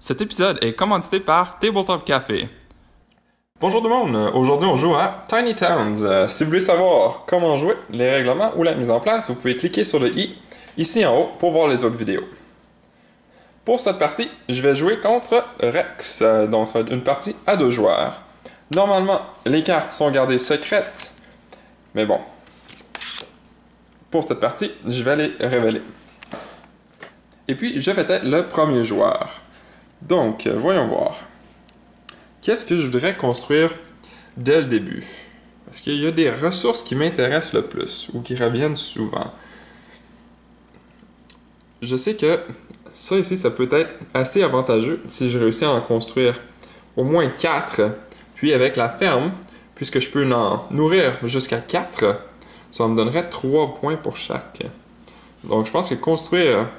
Cet épisode est commandité par Tabletop Café. Bonjour tout le monde, aujourd'hui on joue à Tiny Towns. Si vous voulez savoir comment jouer, les règlements ou la mise en place, vous pouvez cliquer sur le i ici en haut pour voir les autres vidéos. Pour cette partie, je vais jouer contre Rex, donc ça va être une partie à 2 joueurs. Normalement, les cartes sont gardées secrètes, mais bon. Pour cette partie, je vais les révéler. Et puis, je vais être le premier joueur. Donc, voyons voir. Qu'est-ce que je voudrais construire dès le début? Parce qu'il y a des ressources qui m'intéressent le plus, ou qui reviennent souvent. Je sais que ça ici, ça peut être assez avantageux si je réussis à en construire au moins 4. Puis avec la ferme, puisque je peux en nourrir jusqu'à 4, ça me donnerait 3 points pour chaque. Donc je pense que construire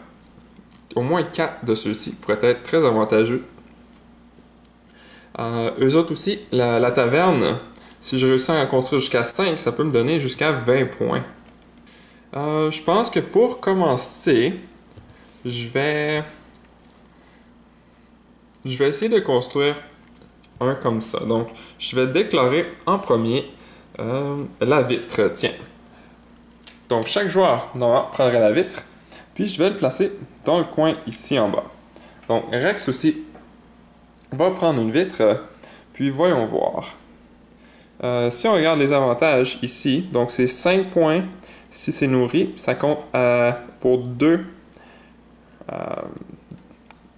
au moins 4 de ceux-ci pourrait être très avantageux. Eux autres aussi, la taverne, si je réussis à en construire jusqu'à 5, ça peut me donner jusqu'à 20 points. Je pense que pour commencer, je vais essayer de construire un comme ça. Donc, je vais déclarer en premier la vitre. Tiens. Donc, chaque joueur prendrait la vitre, puis je vais le placer dans le coin ici en bas. Donc, Rex aussi va prendre une vitre, puis voyons voir. Si on regarde les avantages ici, donc c'est 5 points si c'est nourri, ça compte pour 2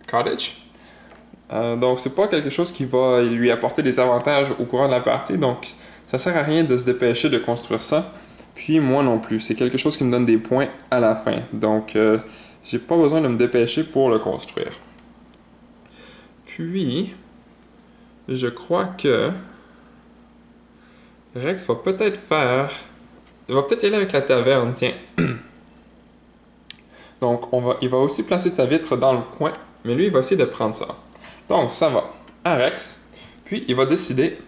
cottage. Donc c'est pas quelque chose qui va lui apporter des avantages au courant de la partie, donc ça sert à rien de se dépêcher de construire ça. Puis moi non plus, c'est quelque chose qui me donne des points à la fin, donc j'ai pas besoin de me dépêcher pour le construire. Puis, je crois que Rex va peut-être il va peut-être y aller avec la taverne, tiens. Donc, il va aussi placer sa vitre dans le coin, mais lui, il va essayer de prendre ça. Donc, ça va à Rex, puis il va décider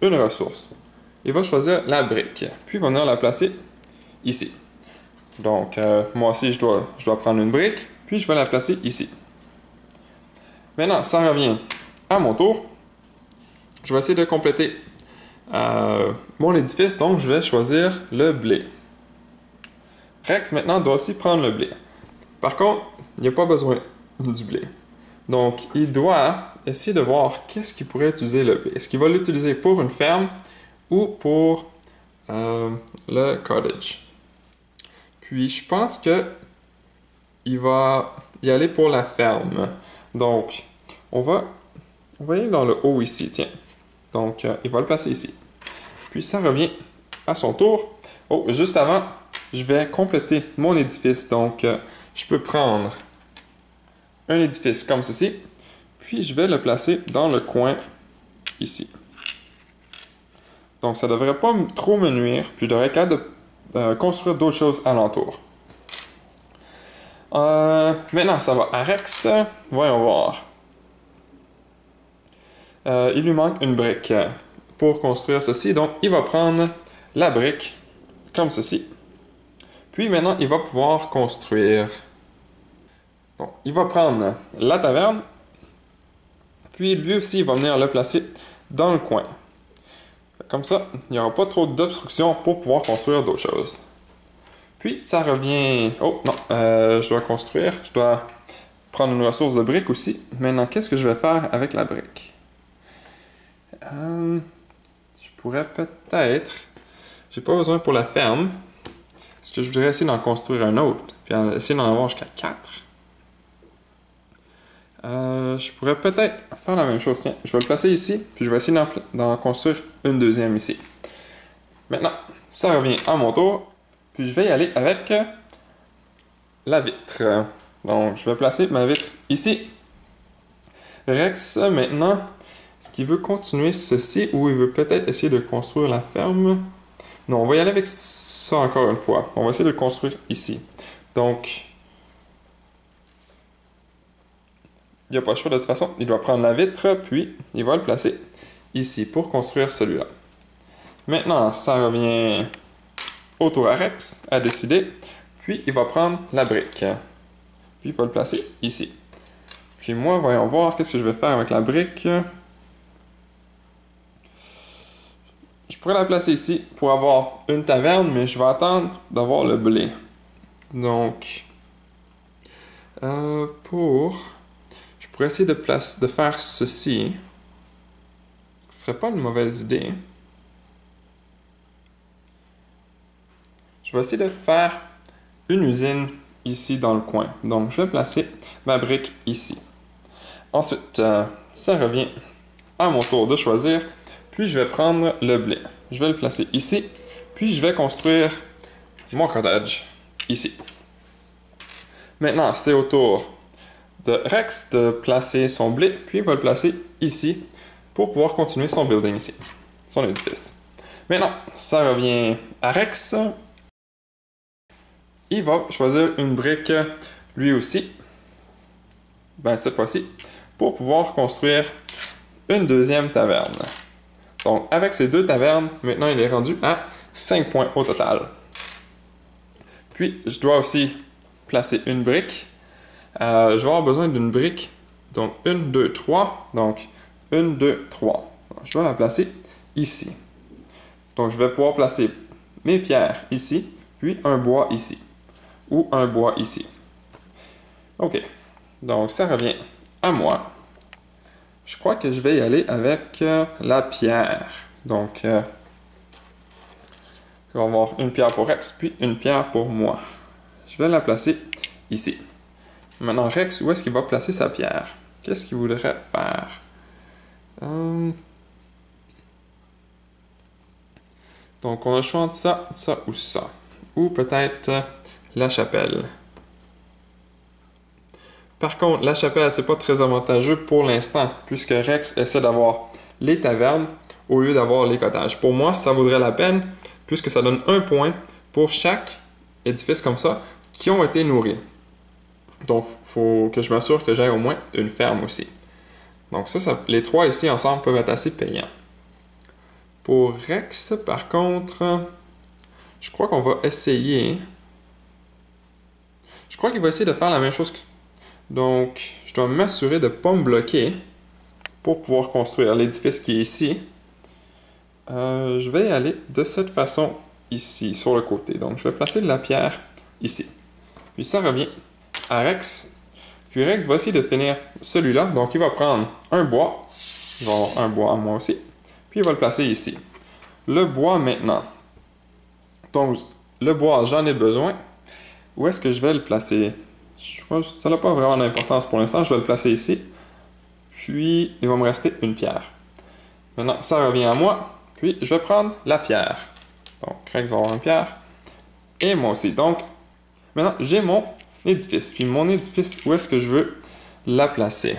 une ressource. Il va choisir la brique, puis il va venir la placer ici. Donc, moi aussi, je dois prendre une brique, puis je vais la placer ici. Maintenant, ça revient à mon tour. Je vais essayer de compléter mon édifice, donc je vais choisir le blé. Rex, maintenant, doit aussi prendre le blé. Par contre, il n'y a pas besoin du blé. Donc, il doit essayer de voir qu'est-ce qu'il pourrait utiliser le blé. Est-ce qu'il va l'utiliser pour une ferme ou pour le cottage? Puis, je pense que il va y aller pour la ferme. Donc, on va aller dans le haut ici, tiens. Donc, il va le placer ici. Puis, ça revient à son tour. Oh, juste avant, je vais compléter mon édifice. Donc, je peux prendre un édifice comme ceci. Puis, je vais le placer dans le coin ici. Donc, ça ne devrait pas trop me nuire. Puis, je devrais être capable de construire d'autres choses alentour. Maintenant, ça va à Rex. Voyons voir. Il lui manque une brique pour construire ceci. Donc, il va prendre la brique comme ceci. Puis maintenant, il va pouvoir construire. Donc, il va prendre la taverne. Puis lui aussi, il va venir le placer dans le coin. Comme ça, il n'y aura pas trop d'obstruction pour pouvoir construire d'autres choses. Puis, ça revient... Oh, non, je dois construire. Je dois prendre une ressource de brique aussi. Maintenant, qu'est-ce que je vais faire avec la brique? Je pourrais peut-être... J'ai pas besoin pour la ferme. Est-ce que je voudrais essayer d'en construire un autre? Puis essayer d'en avoir jusqu'à 4. Je pourrais peut-être faire la même chose. Tiens, je vais le placer ici. Puis je vais essayer d'en construire une deuxième ici. Maintenant, ça revient à mon tour. Puis je vais y aller avec la vitre. Donc, je vais placer ma vitre ici. Rex, maintenant, est-ce qu'il veut continuer ceci ou il veut peut-être essayer de construire la ferme? Non, on va y aller avec ça encore une fois. On va essayer de le construire ici. Donc, il n'y a pas le choix de toute façon. Il doit prendre la vitre, puis il va le placer ici pour construire celui-là. Maintenant, ça revient au tour à Rex à décider. Puis, il va prendre la brique. Puis, il va le placer ici. Puis moi, voyons voir qu'est-ce que je vais faire avec la brique. Je pourrais la placer ici pour avoir une taverne, mais je vais attendre d'avoir le blé. Donc, je pourrais essayer de faire ceci. Ce serait pas une mauvaise idée. Je vais essayer de faire une usine ici dans le coin. Donc, je vais placer ma brique ici. Ensuite, ça revient à mon tour de choisir. Puis, je vais prendre le blé. Je vais le placer ici. Puis, je vais construire mon cottage ici. Maintenant, c'est au tour de Rex de placer son blé. Puis, il va le placer ici pour pouvoir continuer son building ici, son édifice. Maintenant, ça revient à Rex. Il va choisir une brique, lui aussi, cette fois-ci, pour pouvoir construire une deuxième taverne. Donc, avec ces deux tavernes, maintenant, il est rendu à 5 points au total. Puis, je dois aussi placer une brique. Je vais avoir besoin d'une brique. Donc, 1, 2, 3. Donc, 1, 2, 3. Je dois la placer ici. Donc, je vais pouvoir placer mes pierres ici, puis un bois ici. Ou un bois ici. OK. Donc, ça revient à moi. Je crois que je vais y aller avec la pierre. Donc, je vais avoir une pierre pour Rex, puis une pierre pour moi. Je vais la placer ici. Maintenant, Rex, où est-ce qu'il va placer sa pierre? Qu'est-ce qu'il voudrait faire? Donc, on a le choix entre ça, ça ou ça. Ou peut-être la chapelle. Par contre, la chapelle, c'est pas très avantageux pour l'instant, puisque Rex essaie d'avoir les tavernes au lieu d'avoir les cottages. Pour moi, ça vaudrait la peine, puisque ça donne 1 point pour chaque édifice comme ça qui ont été nourris. Donc, il faut que je m'assure que j'ai au moins une ferme aussi. Donc les 3 ici ensemble peuvent être assez payants. Pour Rex, par contre, je crois qu'on va essayer. Je crois qu'il va essayer de faire la même chose. Donc, je dois m'assurer de ne pas me bloquer pour pouvoir construire l'édifice qui est ici. Je vais y aller de cette façon ici, sur le côté. Donc, je vais placer de la pierre ici. Puis ça revient à Rex. Puis Rex va essayer de finir celui-là. Donc, il va prendre un bois. Il va avoir un bois à moi aussi. Puis il va le placer ici. Le bois maintenant. Donc, le bois, j'en ai besoin. Où est-ce que je vais le placer? Ça n'a pas vraiment d'importance pour l'instant. Je vais le placer ici. Puis, il va me rester une pierre. Maintenant, ça revient à moi. Puis, je vais prendre la pierre. Donc, Rex va avoir une pierre. Et moi aussi. Donc, maintenant, j'ai mon édifice. Puis, mon édifice, où est-ce que je veux la placer?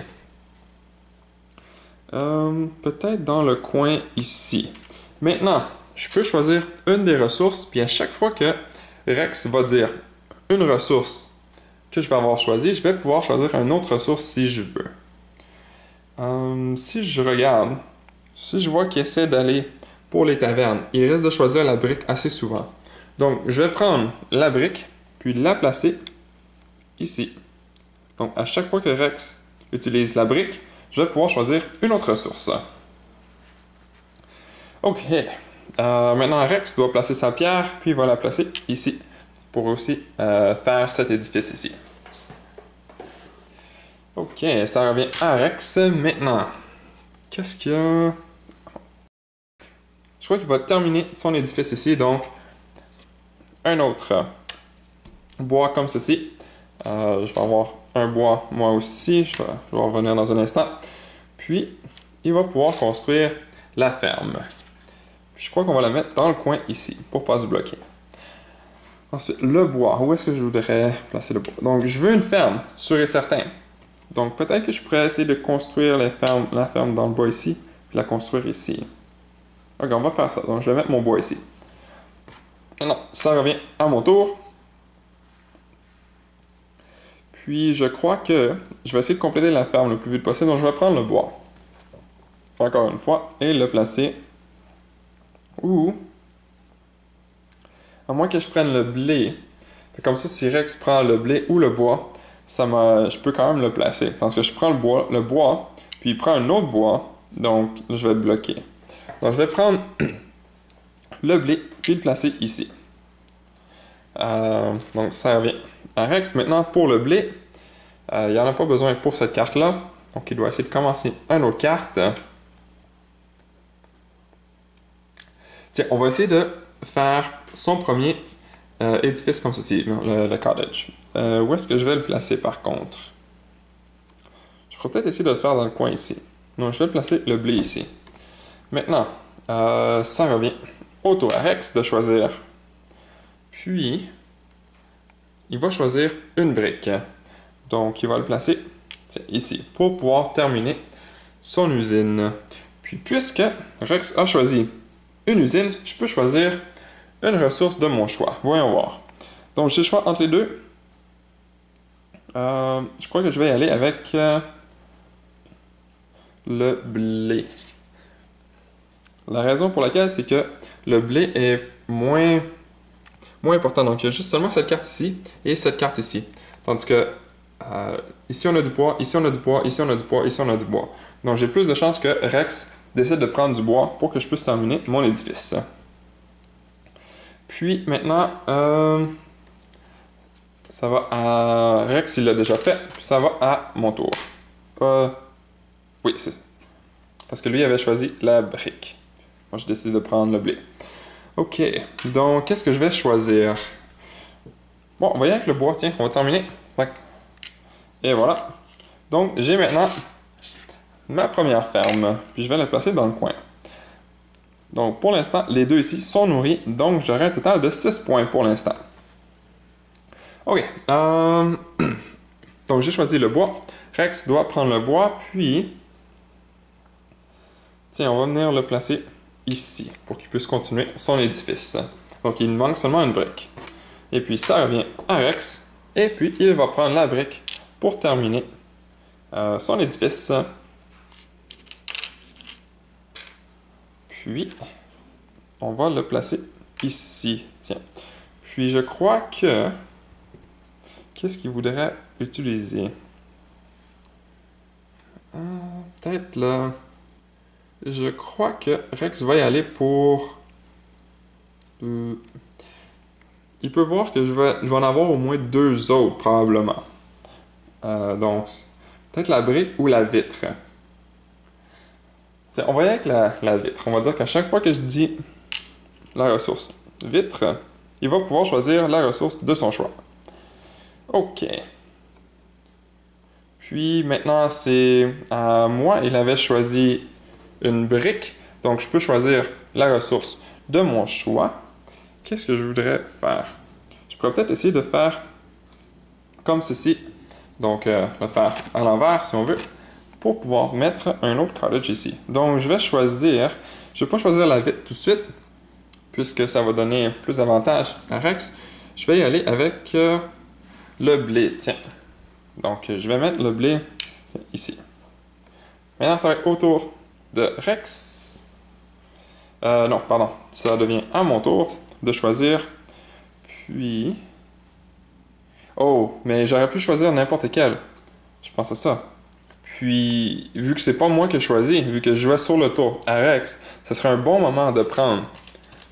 Peut-être dans le coin ici. Maintenant, je peux choisir une des ressources. Puis, à chaque fois que Rex va dire une ressource que je vais avoir choisie, je vais pouvoir choisir une autre ressource si je veux. Si je regarde, si je vois qu'il essaie d'aller pour les tavernes, il risque de choisir la brique assez souvent. Donc, je vais prendre la brique, puis la placer ici. Donc, à chaque fois que Rex utilise la brique, je vais pouvoir choisir une autre ressource. OK. Maintenant, Rex doit placer sa pierre, puis il va la placer ici, pour aussi faire cet édifice ici. OK, ça revient à Rex. Maintenant, qu'est-ce qu'il y a? Je crois qu'il va terminer son édifice ici, donc un autre bois comme ceci. Je vais avoir un bois moi aussi, je vais revenir dans un instant. Puis, il va pouvoir construire la ferme. Puis, je crois qu'on va la mettre dans le coin ici, pour ne pas se bloquer. Ensuite, le bois. Où est-ce que je voudrais placer le bois? Donc, je veux une ferme, sûr et certain. Donc, peut-être que je pourrais essayer de construire la ferme dans le bois ici, puis la construire ici. Ok, on va faire ça. Donc, je vais mettre mon bois ici. Non, ça revient à mon tour. Puis, je crois que je vais essayer de compléter la ferme le plus vite possible. Donc, je vais prendre le bois. Encore une fois. Et le placer. Ou, à moins que je prenne le blé. Comme ça, si Rex prend le blé ou le bois, je peux quand même le placer. Tandis que je prends le bois, puis il prend un autre bois, donc je vais le bloquer. Donc je vais prendre le blé, puis le placer ici. Donc ça revient à Rex. Maintenant, pour le blé, il n'y en a pas besoin pour cette carte-là. Donc il doit essayer de commencer une autre carte. Tiens, on va essayer de faire son premier édifice comme ceci, le cottage. Où est-ce que je vais le placer par contre? Je pourrais peut-être essayer de le faire dans le coin ici. Donc je vais placer le blé ici. Maintenant, ça revient au tour à Rex de choisir. Puis, il va choisir une brique. Donc, il va le placer ici pour pouvoir terminer son usine. Puis, puisque Rex a choisi une usine, je peux choisir une ressource de mon choix. Voyons voir. Donc, j'ai le choix entre les deux. Je crois que je vais y aller avec le blé. La raison pour laquelle, c'est que le blé est moins important. Donc, il y a juste seulement cette carte ici et cette carte ici. Tandis que ici, on a du bois, ici, on a du bois, ici, on a du bois, ici, on a du bois. Donc, j'ai plus de chances que Rex décide de prendre du bois pour que je puisse terminer mon édifice. Puis, maintenant, ça va à Rex, il l'a déjà fait. Puis, ça va à mon tour. Oui, c'est ça. Parce que lui avait choisi la brique. Moi, je décide de prendre le blé. Ok, donc qu'est-ce que je vais choisir? Bon, on va y aller avec le bois, tiens, on va terminer. Et voilà. Donc, j'ai maintenant ma première ferme, puis je vais la placer dans le coin. Donc, pour l'instant, les deux ici sont nourris, donc j'aurai un total de 6 points pour l'instant. Ok, donc j'ai choisi le bois. Rex doit prendre le bois, puis... Tiens, on va venir le placer ici, pour qu'il puisse continuer son édifice. Donc, il manque seulement une brique. Et puis, ça revient à Rex. Et puis, il va prendre la brique pour terminer son édifice. Puis, on va le placer ici. Tiens. Puis, je crois que... Qu'est-ce qu'il voudrait utiliser? Peut-être là... Je crois que Rex va y aller pour... Il peut voir que je vais en avoir au moins 2 autres, probablement. Donc, peut-être la brique ou la vitre. Tiens, on va y aller avec la vitre. On va dire qu'à chaque fois que je dis la ressource vitre, il va pouvoir choisir la ressource de son choix. OK. Puis, maintenant, c'est à moi. Il avait choisi... une brique, donc je peux choisir la ressource de mon choix. Qu'est-ce que je voudrais faire? Je pourrais peut-être essayer de faire comme ceci, donc le faire à l'envers si on veut, pour pouvoir mettre un autre cottage ici. Donc je vais choisir, je ne vais pas choisir la vitre tout de suite, puisque ça va donner plus d'avantages à Rex. Je vais y aller avec le blé, tiens. Donc je vais mettre le blé ici. Maintenant ça va être autour de Rex. Non, pardon. Ça devient à mon tour de choisir. Puis... Oh, mais j'aurais pu choisir n'importe quel. Je pense à ça. Puis, vu que c'est pas moi qui ai choisi, vu que je jouais sur le tour à Rex, ce serait un bon moment de prendre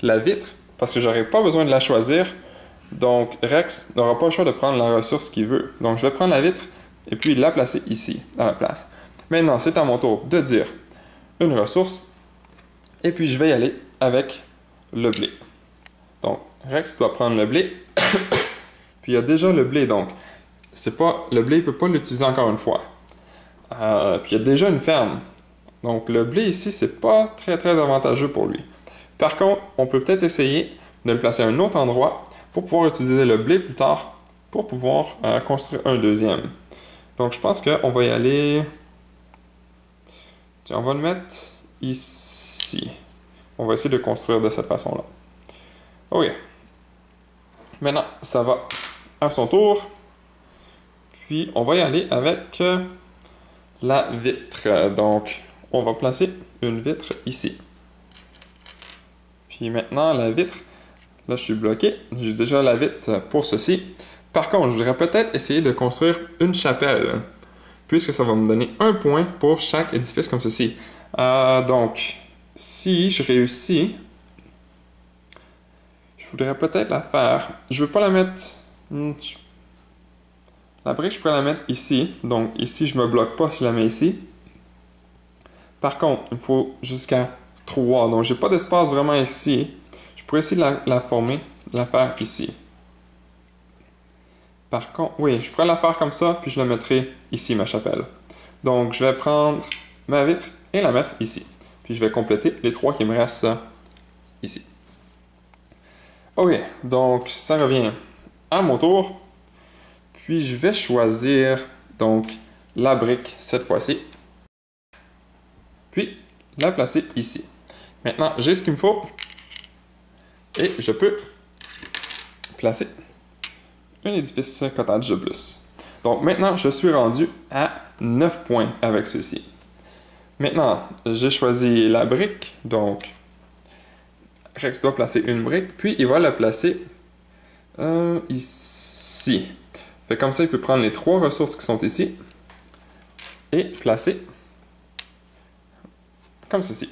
la vitre, parce que j'aurais pas besoin de la choisir. Donc, Rex n'aura pas le choix de prendre la ressource qu'il veut. Donc, je vais prendre la vitre et puis la placer ici, à la place. Maintenant, c'est à mon tour de dire une ressource. Et puis, je vais y aller avec le blé. Donc, Rex doit prendre le blé. Puis, il y a déjà le blé, donc c'est pas le blé, il ne peut pas l'utiliser encore une fois. Puis, il y a déjà une ferme. Donc, le blé ici, c'est pas très, très avantageux pour lui. Par contre, on peut peut-être essayer de le placer à un autre endroit pour pouvoir utiliser le blé plus tard pour pouvoir construire un deuxième. Donc, je pense qu'on va y aller... Tiens, on va le mettre ici. On va essayer de construire de cette façon-là. OK. Maintenant, ça va à son tour. Puis, on va y aller avec la vitre. Donc, on va placer une vitre ici. Puis maintenant, la vitre, là, je suis bloqué. J'ai déjà la vitre pour ceci. Par contre, je voudrais peut-être essayer de construire une chapelle, puisque ça va me donner un point pour chaque édifice comme ceci. Donc, si je réussis, je voudrais peut-être la faire. Je veux pas la mettre... La brique, je pourrais la mettre ici. Donc, ici, je me bloque pas si je la mets ici. Par contre, il me faut jusqu'à 3. Donc, j'ai pas d'espace vraiment ici. Je pourrais essayer de la former, de la faire ici. Par contre, oui, je pourrais la faire comme ça, puis je la mettrai ici, ma chapelle. Donc, je vais prendre ma vitre et la mettre ici. Puis, je vais compléter les 3 qui me restent ici. Ok, donc, ça revient à mon tour. Puis, je vais choisir, donc, la brique cette fois-ci. Puis, la placer ici. Maintenant, j'ai ce qu'il me faut. Et je peux placer un édifice cottage de plus. Donc maintenant, je suis rendu à 9 points avec ceci. Maintenant, j'ai choisi la brique, donc Rex doit placer une brique, puis il va la placer ici. Fait comme ça, il peut prendre les 3 ressources qui sont ici et placer comme ceci.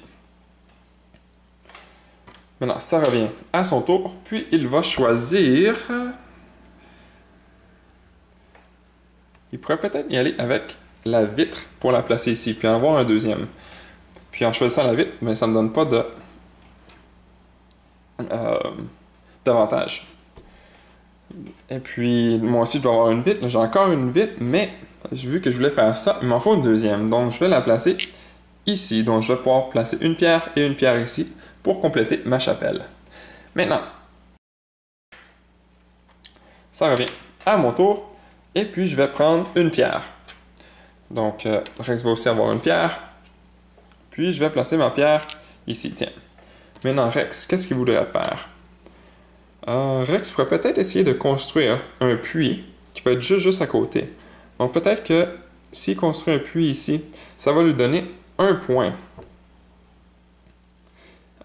Maintenant, ça revient à son tour, puis il va choisir... Il pourrait peut-être y aller avec la vitre pour la placer ici, puis en avoir un deuxième. Puis en choisissant la vitre, mais ça ne me donne pas d'avantage. Et puis, moi aussi, je dois avoir une vitre. J'ai encore une vitre, mais vu que je voulais faire ça, il m'en faut une deuxième. Donc, je vais la placer ici. Donc, je vais pouvoir placer une pierre et une pierre ici pour compléter ma chapelle. Maintenant, ça revient à mon tour. Et puis, je vais prendre une pierre. Donc, Rex va aussi avoir une pierre. Puis, je vais placer ma pierre ici. Tiens. Maintenant, Rex, qu'est-ce qu'il voudrait faire? Rex pourrait peut-être essayer de construire un puits qui peut être juste à côté. Donc, peut-être que s'il construit un puits ici, ça va lui donner un point.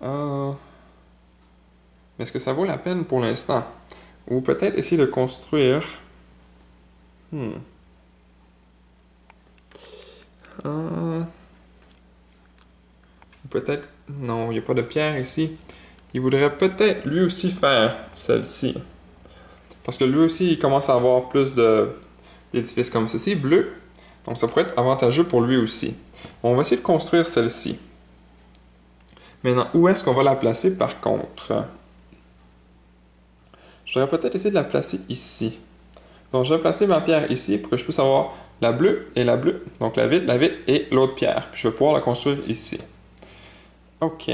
Mais est-ce que ça vaut la peine pour l'instant? Ou peut-être essayer de construire... Peut-être... Non, il n'y a pas de pierre ici. Il voudrait peut-être lui aussi faire celle-ci. Parce que lui aussi, il commence à avoir plus d'édifices comme ceci, bleu. Donc ça pourrait être avantageux pour lui aussi. On va essayer de construire celle-ci. Maintenant, où est-ce qu'on va la placer par contre? Je devrais peut-être essayer de la placer ici. Donc je vais placer ma pierre ici pour que je puisse avoir la bleue et la bleue. Donc la vitre et l'autre pierre. Puis je vais pouvoir la construire ici. Ok.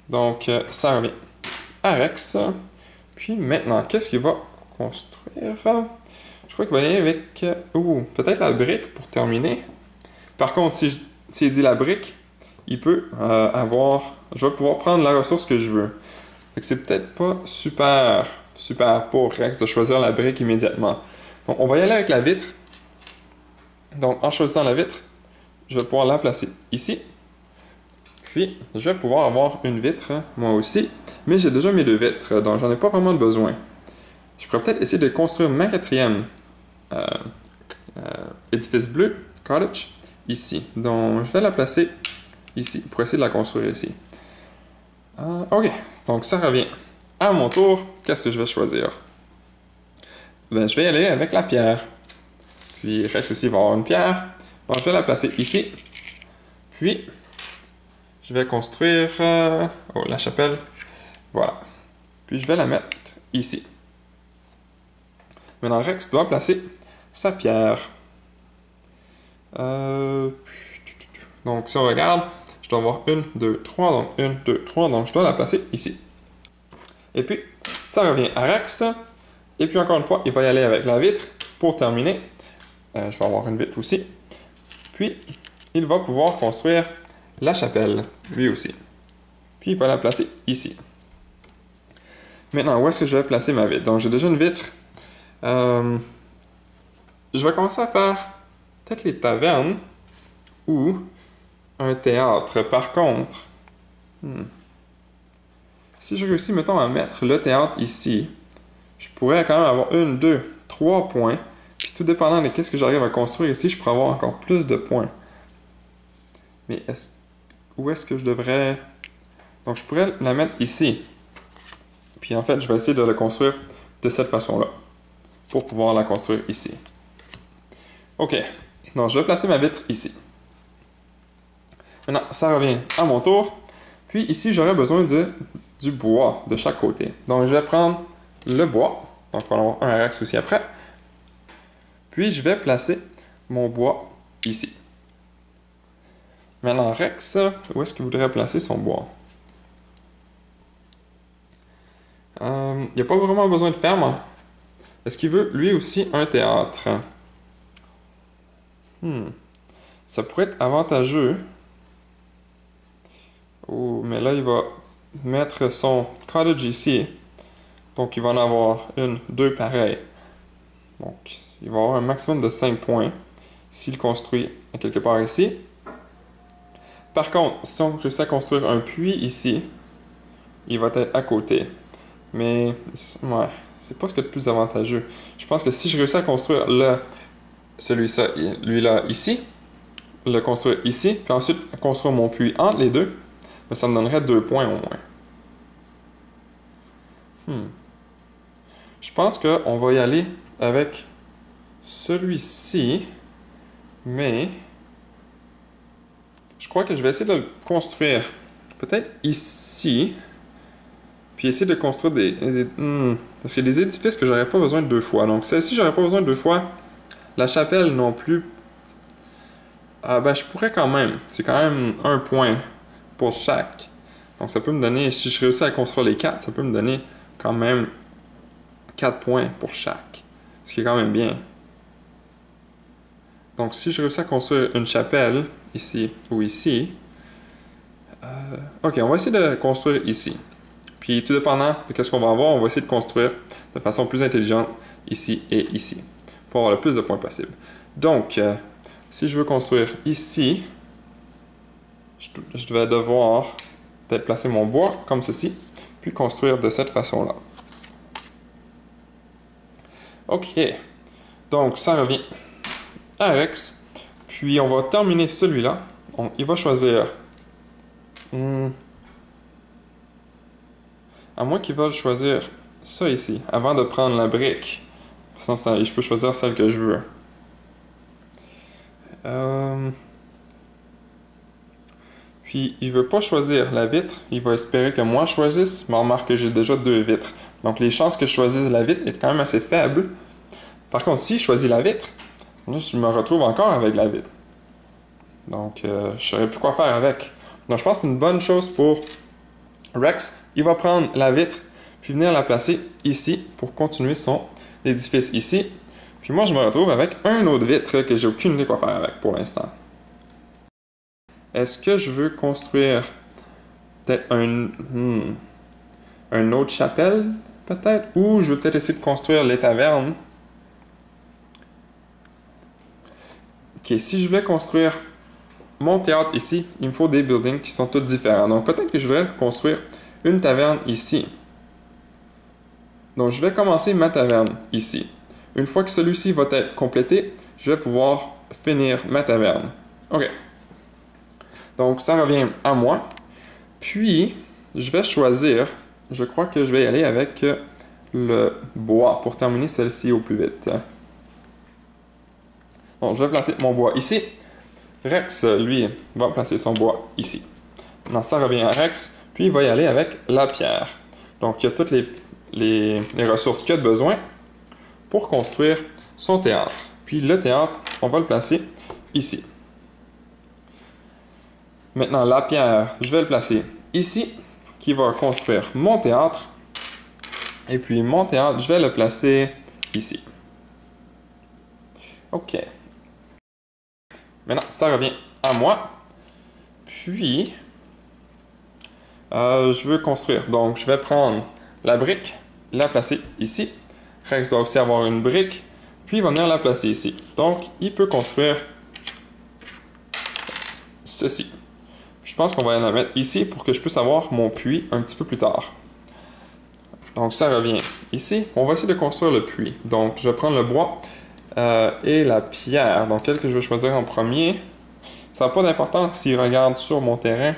Donc ça revient à Rex. Puis maintenant, qu'est-ce qu'il va construire? Je crois qu'il va y aller avec... peut-être la brique pour terminer. Pour contre, s'il dit la brique, il peut avoir... Je vais pouvoir prendre la ressource que je veux. Fait que c'est peut-être pas super pour Rex de choisir la brique immédiatement. Donc, on va y aller avec la vitre. Donc, en choisissant la vitre, je vais pouvoir la placer ici. Puis, je vais pouvoir avoir une vitre, moi aussi. Mais j'ai déjà mes 2 vitres, donc j'en ai pas vraiment besoin. Je pourrais peut-être essayer de construire ma 4e édifice bleu, cottage, ici. Donc, je vais la placer ici, pour essayer de la construire ici. Ok, donc ça revient à mon tour. Qu'est-ce que je vais choisir? Ben, je vais y aller avec la pierre. Puis, Rex aussi va avoir une pierre. Donc, je vais la placer ici. Puis, je vais construire la chapelle. Voilà. Puis, je vais la mettre ici. Maintenant, Rex doit placer sa pierre. Donc, si on regarde, je dois avoir 1, 2, 3. Donc, 1, 2, 3. Donc, je dois la placer ici. Et puis, ça revient à Rex. Et puis, encore une fois, il va y aller avec la vitre pour terminer. Je vais avoir une vitre aussi. Puis, il va pouvoir construire la chapelle, lui aussi. Puis, il va la placer ici. Maintenant, où est-ce que je vais placer ma vitre? Donc, j'ai déjà une vitre. Je vais commencer à faire peut-être les tavernes ou un théâtre. Par contre, si je réussis, mettons, à mettre le théâtre ici, je pourrais quand même avoir 1, 2, 3 points. Puis tout dépendant de qu'est-ce que j'arrive à construire ici, je pourrais avoir encore plus de points. Mais où est-ce que je devrais... Donc je pourrais la mettre ici. Puis en fait, je vais essayer de la construire de cette façon-là. Pour pouvoir la construire ici. OK. Donc je vais placer ma vitre ici. Maintenant, ça revient à mon tour. Puis ici, j'aurai besoin du bois de chaque côté. Donc je vais prendre le bois. Donc on va en avoir un Rex aussi après. Puis je vais placer mon bois ici. Maintenant, Rex, où est-ce qu'il voudrait placer son bois? Il n'y a pas vraiment besoin de ferme. Est-ce qu'il veut lui aussi un théâtre? Ça pourrait être avantageux. Oh, mais là, il va mettre son cottage ici. Donc, il va en avoir deux pareils. Donc, il va avoir un maximum de 5 points s'il construit quelque part ici. Par contre, si on réussit à construire un puits ici, il va être à côté. Mais, ouais, c'est pas ce qu'il y a de plus avantageux. Je pense que si je réussis à construire celui-là ici, le construire ici, puis ensuite construire mon puits entre les deux, ben, ça me donnerait 2 points au moins. Je pense qu'on va y aller avec celui-ci, mais je crois que je vais essayer de le construire peut-être ici, puis essayer de construire parce qu'il y a des édifices que j'aurais pas besoin de 2 fois. Donc celle-ci, j'aurais pas besoin de 2 fois. La chapelle non plus. Ah ben je pourrais quand même. C'est quand même 1 point pour chaque. Donc ça peut me donner, si je réussis à construire les 4, ça peut me donner quand même 4 points pour chaque. Ce qui est quand même bien. Donc si je réussis à construire une chapelle, ici ou ici, ok, on va essayer de construire ici. Puis tout dépendant de ce qu'on va avoir, on va essayer de construire de façon plus intelligente ici et ici, pour avoir le plus de points possible. Donc, si je veux construire ici, je vais devoir peut-être placer mon bois comme ceci, puis construire de cette façon-là. Ok, donc ça revient à Rex, puis on va terminer celui-là. Il va choisir... À moins qu'il veuille choisir ça ici, avant de prendre la brique. Sinon, je peux choisir celle que je veux. Puis, il veut pas choisir la vitre. Il va espérer que moi je choisisse. Mais remarque que j'ai déjà 2 vitres. Donc, les chances que je choisisse la vitre est quand même assez faible. Par contre, si je choisis la vitre, là, je me retrouve encore avec la vitre. Donc, je ne saurais plus quoi faire avec. Donc, je pense que c'est une bonne chose pour Rex. Il va prendre la vitre, puis venir la placer ici pour continuer son édifice ici. Puis moi, je me retrouve avec un autre vitre que j'ai aucune idée quoi faire avec pour l'instant. Est-ce que je veux construire peut-être un autre chapelle, peut-être? Ou je veux peut-être essayer de construire les tavernes. Ok, si je voulais construire mon théâtre ici, il me faut des buildings qui sont tous différents. Donc peut-être que je voudrais construire une taverne ici. Donc je vais commencer ma taverne ici. Une fois que celui-ci va être complété, je vais pouvoir finir ma taverne. Ok. Donc ça revient à moi. Puis, je vais choisir, je crois que je vais y aller avec le bois pour terminer celle-ci au plus vite. Donc je vais placer mon bois ici. Rex, lui, va placer son bois ici. Maintenant, ça revient à Rex, puis il va y aller avec la pierre. Donc, il y a toutes les ressources qu'il a besoin pour construire son théâtre. Puis le théâtre, on va le placer ici. Maintenant, la pierre, je vais le placer ici, qui va construire mon théâtre. Et puis mon théâtre, je vais le placer ici. OK. Maintenant, ça revient à moi. Puis, je veux construire. Donc, je vais prendre la brique, la placer ici. Rex doit aussi avoir une brique. Puis, il va venir la placer ici. Donc, il peut construire ceci. Je pense qu'on va la mettre ici pour que je puisse avoir mon puits un petit peu plus tard. Donc ça revient ici. On va essayer de construire le puits. Donc je vais prendre le bois et la pierre. Donc quel que je vais choisir en premier. Ça n'a pas d'importance s'il regarde sur mon terrain.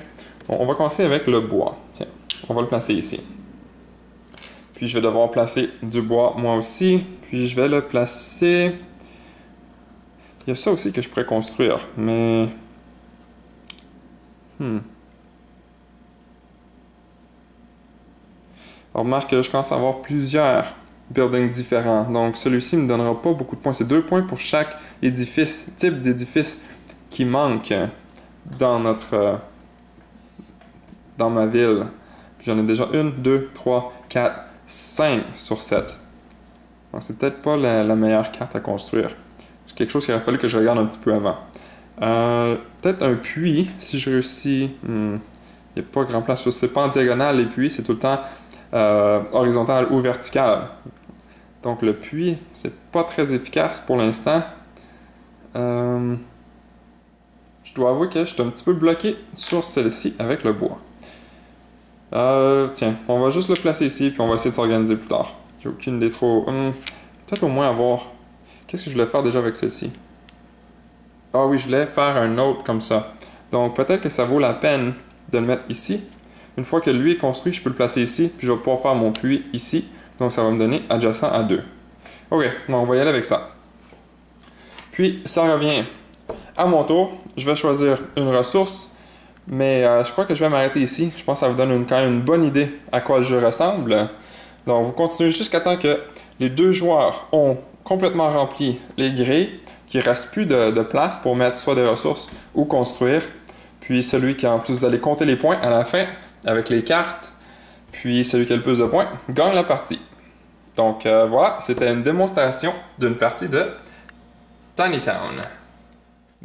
Bon, on va commencer avec le bois. Tiens, on va le placer ici. Puis je vais devoir placer du bois moi aussi. Puis je vais le placer... Il y a ça aussi que je pourrais construire, mais... On remarque que je commence à avoir plusieurs buildings différents. Donc celui-ci ne me donnera pas beaucoup de points. C'est 2 points pour chaque édifice, type d'édifice qui manque dans dans ma ville. J'en ai déjà 1, 2, 3, 4, 5 sur 7. Donc c'est peut-être pas la meilleure carte à construire. C'est quelque chose qu'il aurait fallu que je regarde un petit peu avant. Peut-être un puits, si je réussis. Il n'y a pas grand place. C'est pas en diagonale, les puits, c'est tout le temps horizontal ou vertical. Donc le puits, c'est pas très efficace pour l'instant. Je dois avouer que je suis un petit peu bloqué sur celle-ci avec le bois. Tiens, on va juste le placer ici, puis on va essayer de s'organiser plus tard. J'ai aucune idée trop... peut-être au moins avoir... Qu'est-ce que je voulais faire déjà avec celle-ci? Ah oui, je voulais faire un autre comme ça. Donc peut-être que ça vaut la peine de le mettre ici. Une fois que lui est construit, je peux le placer ici, puis je vais pouvoir faire mon puits ici. Donc ça va me donner adjacent à 2. Ok, donc on va y aller avec ça. Puis ça revient à mon tour. Je vais choisir une ressource. Mais je crois que je vais m'arrêter ici. Je pense que ça vous donne quand même une bonne idée à quoi le jeu ressemble. Donc vous continuez jusqu'à temps que les 2 joueurs ont complètement rempli les grilles, qu'il ne reste plus de place pour mettre soit des ressources ou construire. Puis celui qui en plus, vous allez compter les points à la fin avec les cartes. Puis celui qui a le plus de points gagne la partie. Donc voilà, c'était une démonstration d'une partie de Tiny Town.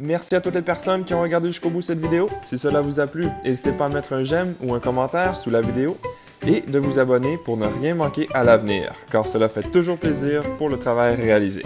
Merci à toutes les personnes qui ont regardé jusqu'au bout cette vidéo. Si cela vous a plu, n'hésitez pas à mettre un j'aime ou un commentaire sous la vidéo et de vous abonner pour ne rien manquer à l'avenir, car cela fait toujours plaisir pour le travail réalisé.